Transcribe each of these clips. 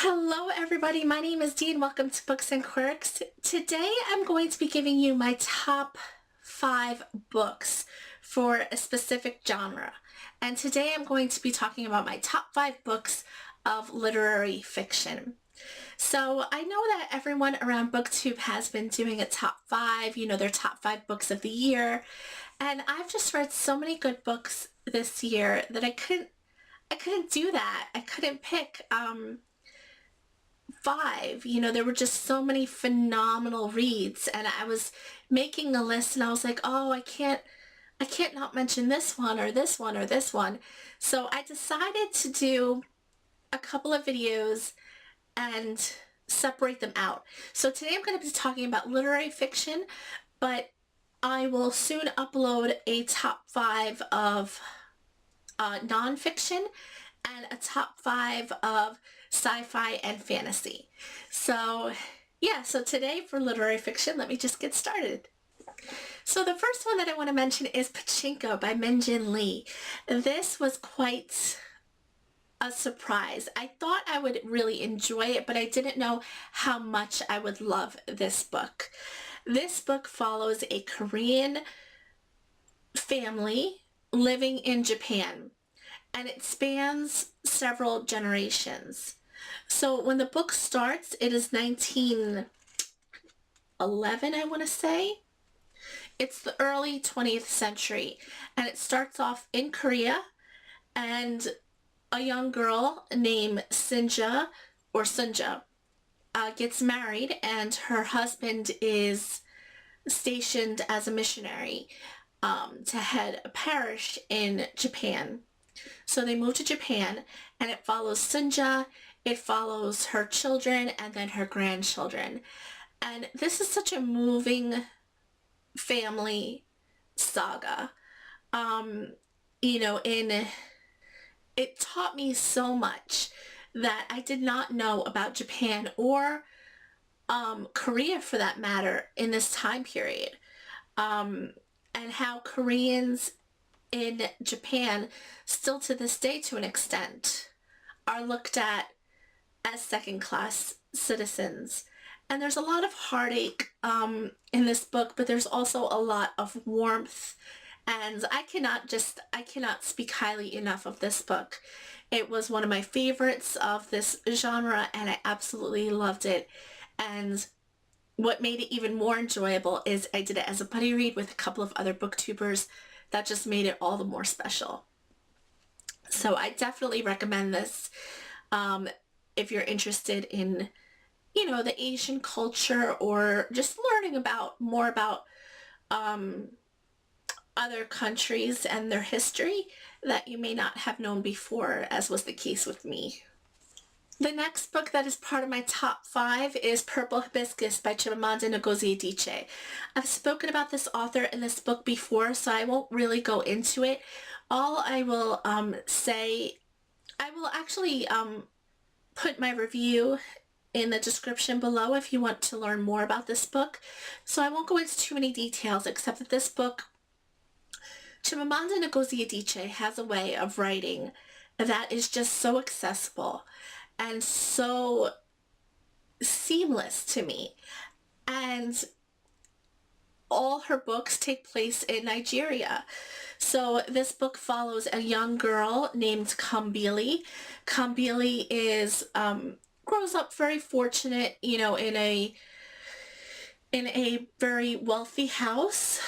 Hello everybody, my name is Dee and welcome to Books and Quirks. Today I'm going to be giving you my top 5 books for a specific genre. And today I'm going to be talking about my top 5 books of literary fiction. So I know that everyone around BookTube has been doing a top 5, their top 5 books of the year. And I've just read so many good books this year that I couldn't do that. I couldn't pick 5. There were just so many phenomenal reads, and I was making a list and I was like, oh, I can't not mention this one or this one or this one. So I decided to do a couple of videos and separate them out. So today I'm going to be talking about literary fiction, but I will soon upload a top 5 of nonfiction and a top 5 of sci-fi and fantasy. So yeah, so today for literary fiction, let me just get started. So the first one that I want to mention is Pachinko by Men Jin Lee. This was quite a surprise. I thought I would really enjoy it, but I didn't know how much I would love this book. This book follows a Korean family living in Japan, and it spans several generations. So when the book starts, it is 1911, I want to say. It's the early 20th century, and it starts off in Korea, and a young girl named Sunja gets married, and her husband is stationed as a missionary to head a parish in Japan. So they move to Japan, and it follows Sunja, it follows her children, and then her grandchildren. And this is such a moving family saga. It taught me so much that I did not know about Japan or Korea for that matter in this time period. And how Koreans in Japan, still to this day to an extent, are looked at as second-class citizens. And there's a lot of heartache in this book, but there's also a lot of warmth. And I cannot speak highly enough of this book. It was one of my favorites of this genre, and I absolutely loved it. And what made it even more enjoyable is I did it as a buddy read with a couple of other booktubers. That just made it all the more special. So I definitely recommend this if you're interested in, the Asian culture, or just learning more about other countries and their history that you may not have known before, as was the case with me. The next book that is part of my top 5 is Purple Hibiscus by Chimamanda Ngozi Adichie. I've spoken about this author in this book before, so I won't really go into it. All I will say, I will actually put my review in the description below if you want to learn more about this book. So I won't go into too many details, except that this book, Chimamanda Ngozi Adichie, has a way of writing that is just so accessible and so seamless to me. And all her books take place in Nigeria. So this book follows a young girl named Kambili. Kambili grows up very fortunate, in a very wealthy house,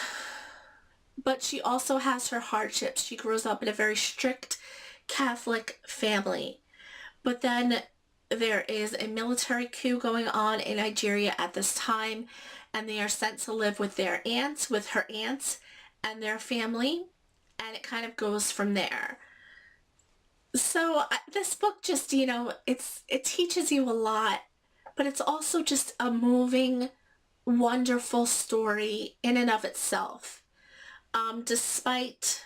but she also has her hardships. She grows up in a very strict Catholic family. But then there is a military coup going on in Nigeria at this time, and they are sent to live with her aunts and their family, and it kind of goes from there. So this book just, it teaches you a lot, but it's also just a moving, wonderful story in and of itself. Despite,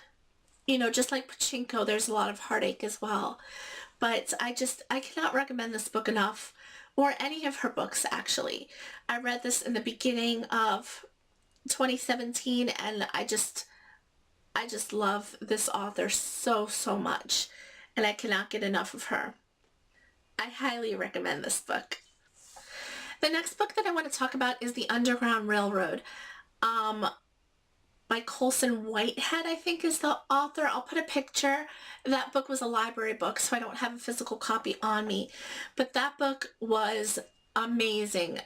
just like Pachinko, there's a lot of heartache as well. But I cannot recommend this book enough, or any of her books actually. I read this in the beginning of 2017, and I just love this author so much, and I cannot get enough of her. I highly recommend this book. The next book that I want to talk about is The Underground Railroad. Um, by Colson. Whitehead, I think, is the author. I'll put a picture. That book was a library book, so I don't have a physical copy on me. But that book was amazing.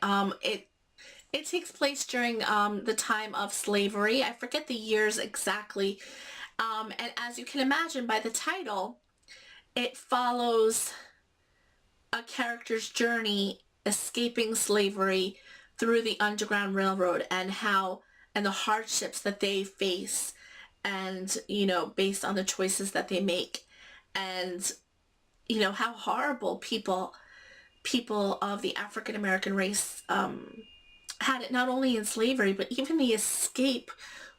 It takes place during the time of slavery. I forget the years exactly. And as you can imagine by the title, it follows a character's journey escaping slavery through the Underground Railroad and the hardships that they face, and based on the choices that they make, and how horrible people of the African American race had it, not only in slavery but even the escape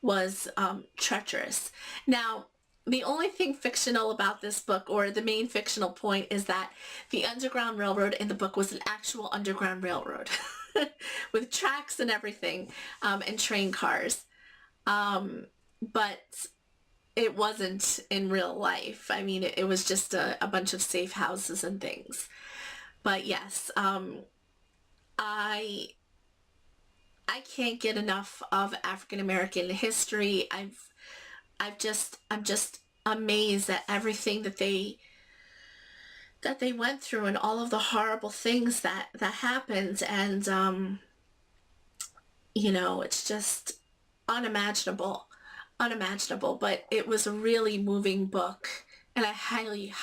was treacherous. Now, the only thing fictional about this book, or the main fictional point, is that the Underground Railroad in the book was an actual underground railroad with tracks and everything, and train cars. But it wasn't in real life. I mean, it was just a bunch of safe houses and things. But yes, I can't get enough of African American history. I'm just amazed at everything that they went through, and all of the horrible things that happened. And it's just unimaginable. But it was a really moving book, and I highly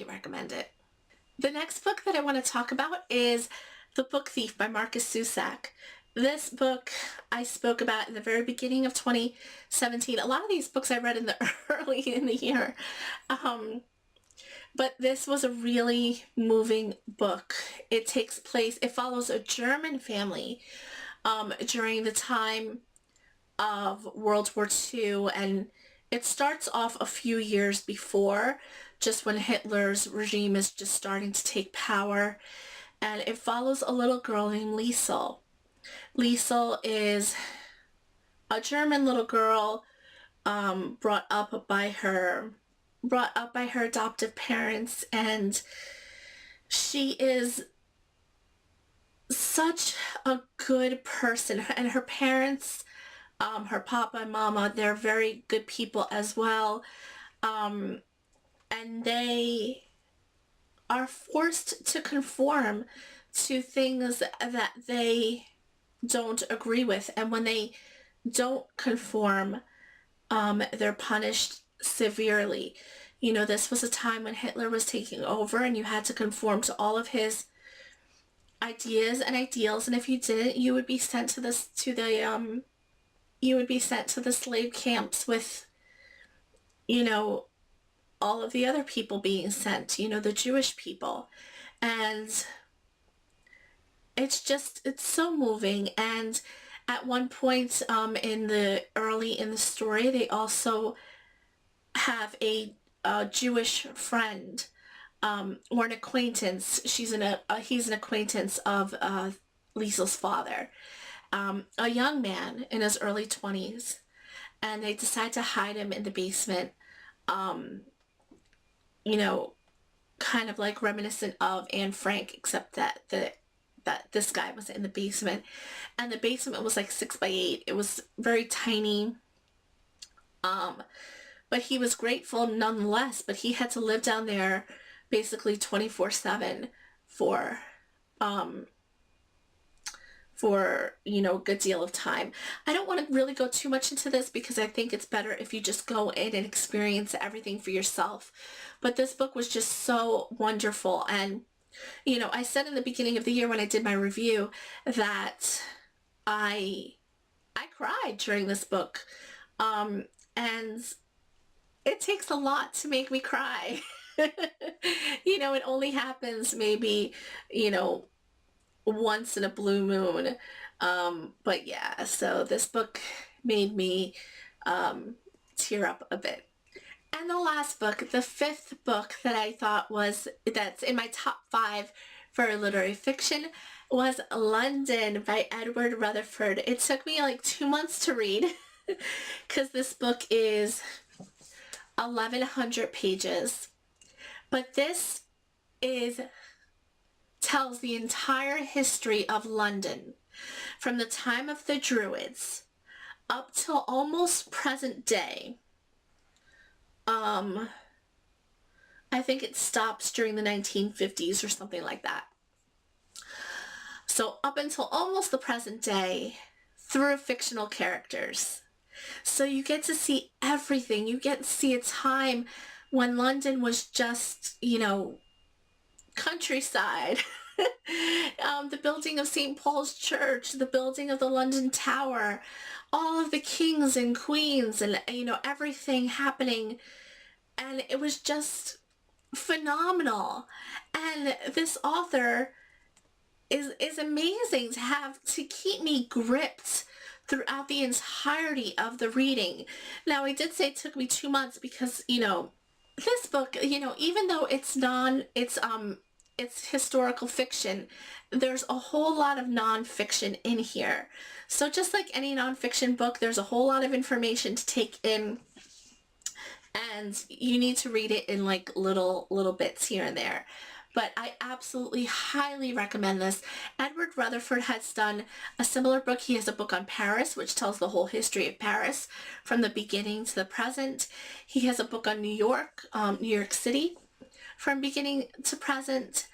recommend it. The next book that I want to talk about is The Book Thief by Markus Zusak. This book I spoke about in the very beginning of 2017. A lot of these books I read in the early in the year. But this was a really moving book. It follows a German family during the time of World War II, and it starts off a few years before, just when Hitler's regime is just starting to take power. And it follows a little girl named Liesel. Liesel is a German little girl, brought up by her adoptive parents, and she is such a good person. And her parents, her papa and mama, they're very good people as well. And they are forced to conform to things that they don't agree with. And when they don't conform, they're punished severely. This was a time when Hitler was taking over, and you had to conform to all of his ideas and ideals. And if you didn't, you would be sent to the slave camps with, all of the other people being sent, the Jewish people. And it's so moving. And at one point in the story, they also have a Jewish friend, or an acquaintance. He's an acquaintance of Liesel's father, a young man in his early 20s, and they decide to hide him in the basement, kind of like reminiscent of Anne Frank, except that this guy was in the basement, and the basement was like 6 by 8. It was very tiny, but he was grateful nonetheless. But he had to live down there basically 24/7 for a good deal of time. I don't want to really go too much into this, because I think it's better if you just go in and experience everything for yourself. But this book was just so wonderful. And I said in the beginning of the year when I did my review that I cried during this book, and it takes a lot to make me cry. It only happens maybe once in a blue moon. But yeah, so this book made me tear up a bit. And the last book, the fifth book that I thought that's in my top 5 for literary fiction, was London by Edward Rutherfurd. It took me like 2 months to read because this book is 1,100 pages. But this is tells the entire history of London from the time of the Druids up till almost present day. I think it stops during the 1950s or something like that. So up until almost the present day through fictional characters. So you get to see everything. You get to see a time when London was just, countryside. The building of St. Paul's Church, the building of the London Tower, all of the kings and queens and, everything happening. And it was just phenomenal. And this author is amazing to keep me gripped throughout the entirety of the reading. Now, I did say it took me 2 months because, this book, even though it's historical fiction, there's a whole lot of nonfiction in here. So just like any nonfiction book, there's a whole lot of information to take in, and you need to read it in like little bits here and there. But I absolutely highly recommend this. Edward Rutherfurd has done a similar book. He has a book on Paris, which tells the whole history of Paris from the beginning to the present. He has a book on New York City, from beginning to present.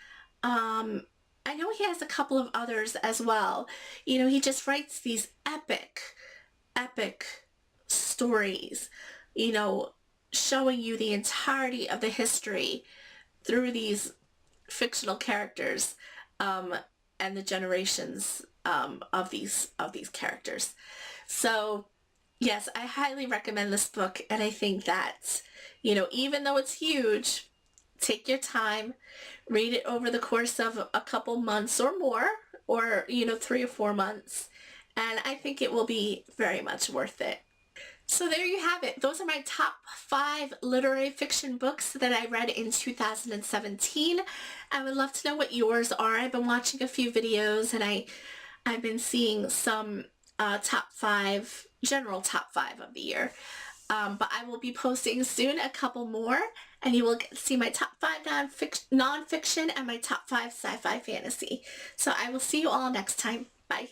I know he has a couple of others as well. He just writes these epic stories, showing you the entirety of the history through these fictional characters, and the generations of these characters. So yes, I highly recommend this book, and I think that, even though it's huge, take your time, read it over the course of a couple months or more, or 3 or 4 months, and I think it will be very much worth it. So there you have it. Those are my top 5 literary fiction books that I read in 2017. I would love to know what yours are. I've been watching a few videos, and I've been seeing some general top 5 of the year. But I will be posting soon a couple more, and you will get to see my top 5 nonfiction and my top 5 sci-fi fantasy. So I will see you all next time. Bye.